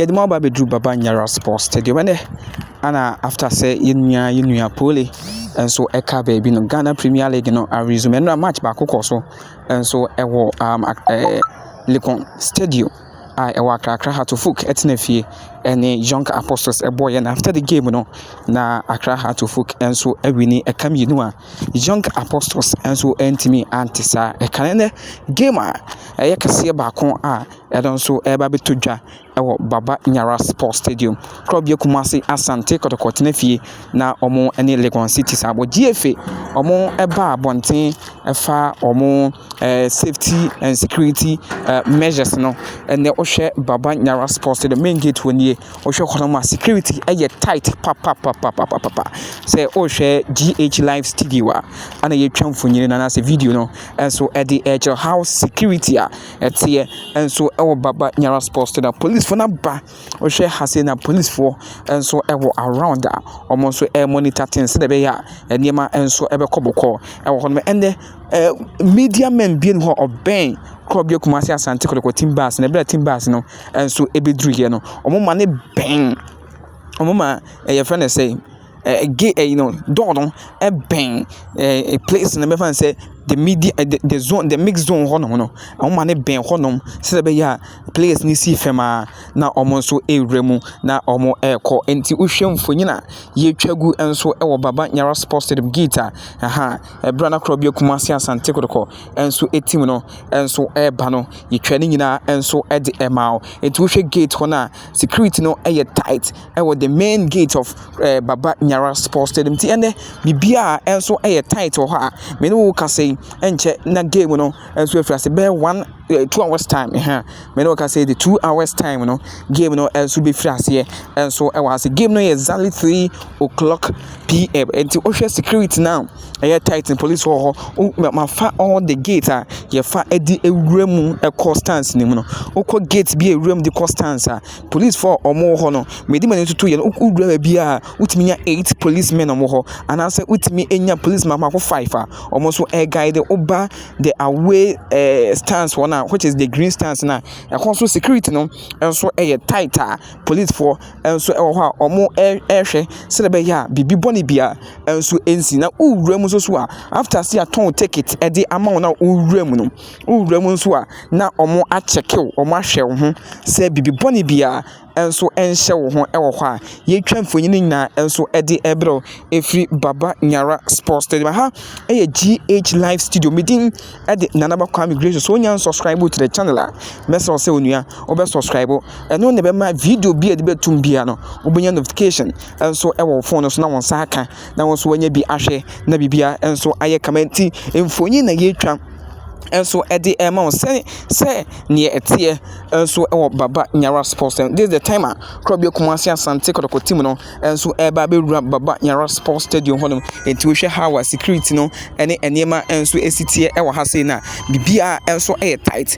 the mobile bedroom Baba Nyara Sports Stadium and after say you pole and so Eka baby no Ghana Premier League no a resume no match back so and so Lekon Stadium I Accra had to Fook etnefie and young apostles a boy and after the game na Accra had to Fook and so winning a come young apostles and so entimi antisa a calendar gamer a yakasi bakon and also eba betuja Baba Nyara Sports Stadium club Kumasi Asante Kotoko tenefie na omo ene Legon City sabo GFA omo eba bonten efa omo safety and security measures no and the Oshe Baba Nyara Sports Stadium main gate woni Oshe konoma security tight papa say Oshe GH Live Studio ana ye twamfonyire na se video no and so at the edge house security etie and so Baba Nyara Sports Stadium police for na ba Oshe hase na police for and so around almost monitor things the be ya enema and so koboko hono and media men being ho obey club Kumasi Asante Kotoko team bus na be team bus no and so ebedru here no omoma ne ben omoma your friend say door no ben a place na me fan say the media the zone the mixed zone hono no omoma ne ben honom say be ya players ni si fema na omo so ewremu na omo eko enti uhwemfo nyina ye twagu enso Baba Nyara Sports Stadium gate brana club Kumasi Asante Kotoko enso etim no enso eba no ye twani nyina enso ede emao enti uhwe gate hona security no tight the main gate of Baba Nyara Sports Stadium ti ende bibia enso tight ho me no ka say enche na game no enso afrase be 2 hours time me no can say the 2 hours time no game no enso be frase enso was game no exactly 3 o'clock p.m. until Osha security now tight in police ho ma fa all the gate ye fa edi ewremu stance ni mu no okọ gate bi ewrem the stance police for omo ho no me di mani tutu ye no udura bia utimi nya 8 policemen omo ho and say utimi enya policeman ma ko 5 omo so guide over the away stance one which is the green stance na so security no enso tighter police for enso ho omo hwe se be ya bibi boni bia enso ensi na uwrem so after see aton ticket the amount na uwrem so na omo a check omo ahwe ho se bibi boni bia enso enhye wo ho ho ye twamfonyini nyina enso de ebro efri Baba Nyara Sports Stadium GH Live Studio meeting Nanaba Kwame Grace so nya subscribe to the channel message say onua obe subscribe eno ne be ma video bi de betum bia no obenya notification enso phone so na won sa aka na won so anya bi ahwe na bibia enso aye commenti emfonyi na ye twam enso edi emma say near etie enso Baba Nyara Sports Stadium. This is the timer club Kumasi Asante Kotoko team no enso eba be Baba Nyara Sports Stadium hono enti wo hwe how security no ene enema enso esitie ha say na bibia enso tight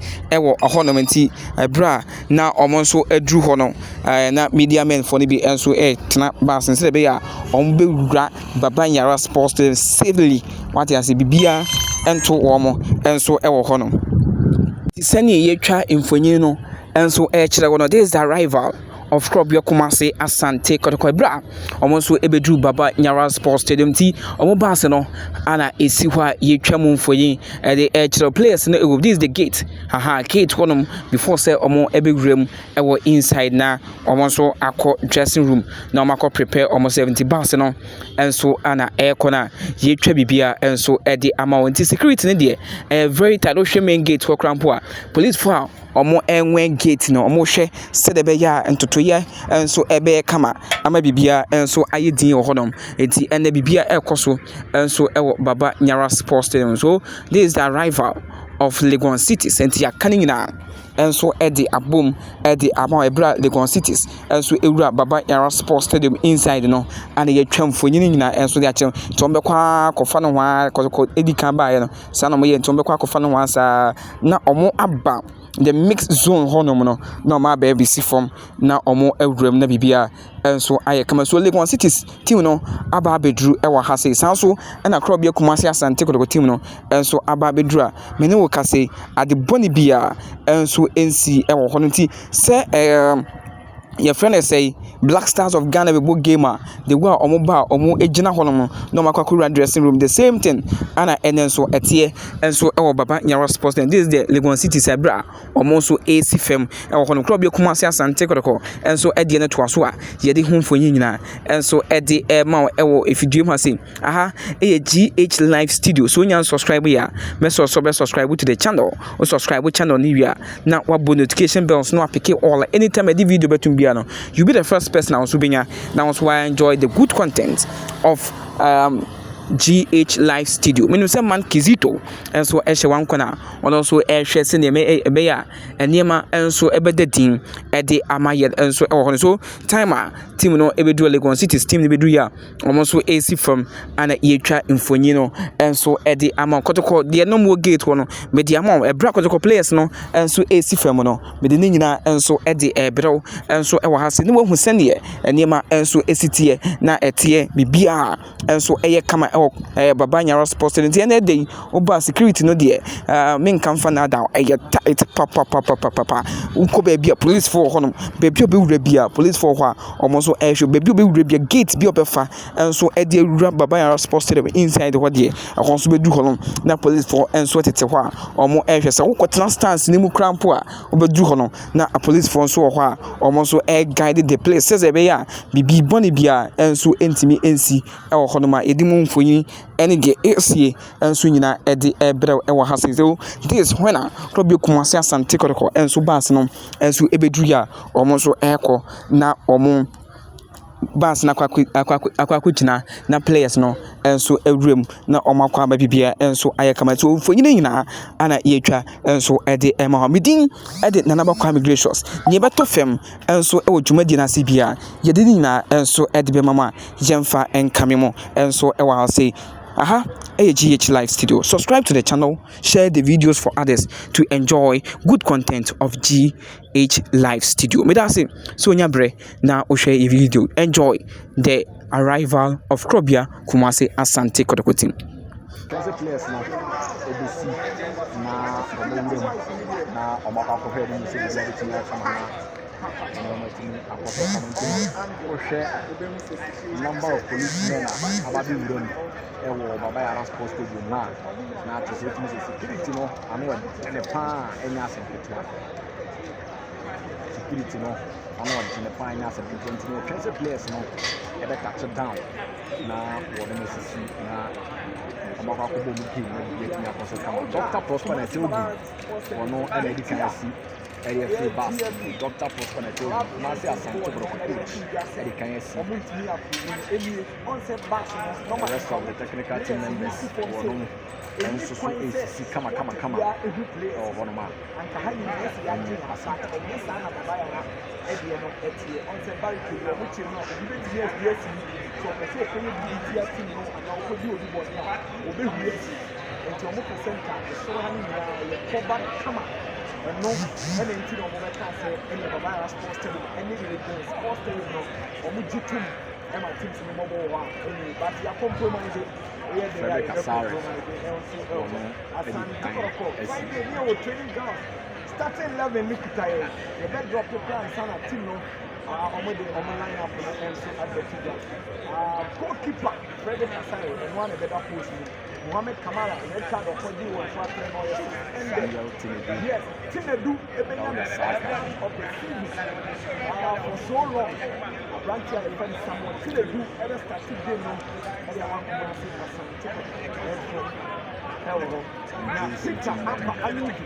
hono menti bra na omo nso adru hono na media men for ni bi enso tena bas nse be ya omo be wura Baba Nyara Sports Stadium safely what you say bibia ento womo enso hono sani ye twa emfonyi no enso kire wono this is the arrival of club Kumasi Asante Kotoko bra omo so ebedru Baba Nyara Sports Stadium ti omo base no ana esi hwa ye twam mfonyi the kire players no this is the gate gate wonom before say omo ebewrem inside na omo so akọ dressing room na omo akọ prepare omo 70 base no enso ana kona ye twa bibia enso de amount security ne de very tight o main gate for crampo police for omo enwen gate no omo hwe sedebe ya entotoye enso ebe kama ama bibia enso ayedin honom enti ene bibia ekoso enso Baba Nyara Sports Stadium. So this is the arrival of Legon Cities enti yakani na enso edi abom edi ama ebra Legon Cities enso ewura Baba Nyara Sports Stadium inside no ana ye twamfonyini nyina enso de ache tombe kwa kofa no hwa ko edi kan ba ye no sa no mo ye tombe kwa kofa no hwa sa na omo aba the mixed zone hono no na ma ba bi si form na omo ewrem na bibia enso aye kama so Legon Cities team no aba bedru ha say sanso na club Kumasi Asante Kotoko team no enso aba bedru a me ne wo ka say ade boni bia enso ensi hono ti se your friend say Black Stars of Ghana be book gamer the way omo ejina hono no makwa dressing room the same thing ana enen so etie enso e baba nyara sports this is the Legon City Sabra omo so AC fam e hono kro be Kumasi Asante Kotoko enso e de ne to aso a ye de homfonyi nyina enso e de e ma e wo efidue ma say aha e GH Live Studio so nya subscribe ya me subscribe to the channel o subscribe channel ni wia na wabo notification bells no apike all anytime I do video betum bia no you be the first person also benya now also I enjoy the good content of GH Live Studio. Meaning say man Kizito and so ehwe wan kona on also ehwe se ne be ya enema enso ebededin ede amayed enso e ho so timer team no ebedu Legon City team ne bedu ya almost AC from ana yetwa mfonyi no enso ede ama Kotoko de no mo gate ho no me de ama ebra Kotoko players no enso AC from no me de nyina enso ede ebrew enso e wo ha se ne wo hu sene enema enso esitie na etie bibia enso eye kama baba nyara sports and the end day oba security no there men kan fa na da tight papa unko baby police for hono baby obi wura bia police for ho omo so ehwe baby obi wura bia gate bi obefa enso e de wura baba nyara sports there inside ho there akonso bedu hono na police for enso tete ho a omo ehwe se wokotena stance ni mu crampo a obedu hono na police for enso ho a omo so guide the place says e be ya bibi boni bia enso entimi ensi e ho hono ma edimu mfonyi any the AC and so nyina e de ebre e wo hase so this when a Robi Kumasi Asante Kotoko and so bas no and so ebedru ya omo so eko na omo bas na akwa kina na players no enso ewrem na omakwa ba bibia enso ayekama so nyina ana yetwa enso ede emahomedin ede nanabakwa migrations ne beto fem enso ewo dwumadi na sibia yede nyina enso ede be mama yemfa enkamemo enso ewa ha say aha GH Live Studio. Subscribe to the channel, share the videos for others to enjoy good content of GH Live Studio. Me that say so nyabre na o share a video. Enjoy the arrival of Krobia Kumasi Asante Kotoko team. Players na ABC na omewure na omaka ko head ni se dia ti na kama na omati akoso number of policemen ababi wure ewo baba ya sports stadium na to security no ano ene pa enya asempeto security no ano ene pa enya asempeto ntino twenty players no ebe catch down na wona mesisi na amaka ko bo muki na yeti akoso kama Dr. Prosper na teogu ono ene di kan asi area free bus Dr. Prosper na teogu na se Asante Kotoko coach edi kan asi the rest of the technical team members ono enso so AC kama oh one man no any into no moment say any baba sports stadium any Legon sports stadium no omo jitum e ma team se mobile wa any but ya compromise we the right compromise training ground starting 11 nikutaye the bed drop the plan sana team no omo de omo line up no and so at the figure goalkeeper Freddy Kasai and one better post Mohamed Kamara red card of Kodi was for no and yes Tinedu Ebenya the side of the series for so long Branch and defend someone Tinedu ever started game no and they want to see Asante Kotoko now Peter Amba Ayugi